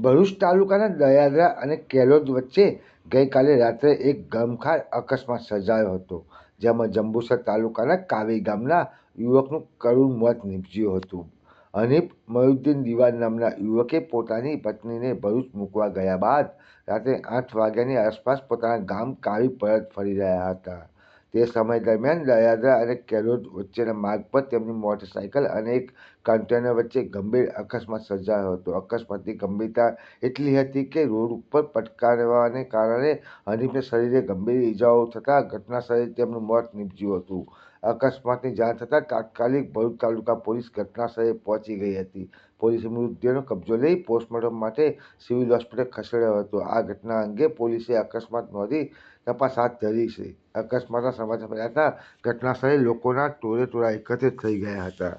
ભરૂચ તાલુકાના દયાદરા અને કેલોદ વચ્ચે ગઈકાલે રાત્રે એક ગમખાર અકસ્માત સર્જાયો હતો, જેમાં જંબુસર તાલુકાના કાવી ગામના યુવકનું કરુણ મોત નીપજ્યું હતું. હનીફ મયુદ્દીન દિવાન નામના યુવકે પોતાની પત્નીને ભરૂચ મૂકવા ગયા બાદ રાત્રે 8 વાગ્યાની આસપાસ પોતાના ગામ કાવી પરત ફરી રહ્યા હતા. તે સમય દરમિયાન દયાદરા અને કેલોદ વચ્ચેના માર્ગ પર તેમની મોટરસાઇકલ અને એક કન્ટેનર વચ્ચે ગંભીર અકસ્માત સર્જાયો હતો. અકસ્માતની ગંભીરતા એટલી હતી કે રોડ ઉપર પટકારવાને કારણે હનીફને શરીરે ગંભીર ઇજાઓ થતાં ઘટનાસ્થળે તેમનું મોત નીપજ્યું હતું. અકસ્માતની જાણ થતાં તાત્કાલિક ભરૂચ તાલુકા પોલીસ ઘટનાસ્થળે પહોંચી ગઈ હતી. પોલીસે મૃતદેહનો કબજો લઈ પોસ્ટમોર્ટમ માટે સિવિલ હોસ્પિટલ ખસેડ્યો હતો. આ ઘટના અંગે પોલીસે અકસ્માત નોંધી તપાસ હાથ ધરી છે. અકસ્માતના સમાચાર મળ્યા હતા ઘટનાસ્થળે લોકોના ટોળેટોળા એકત્રિત થઈ ગયા હતા.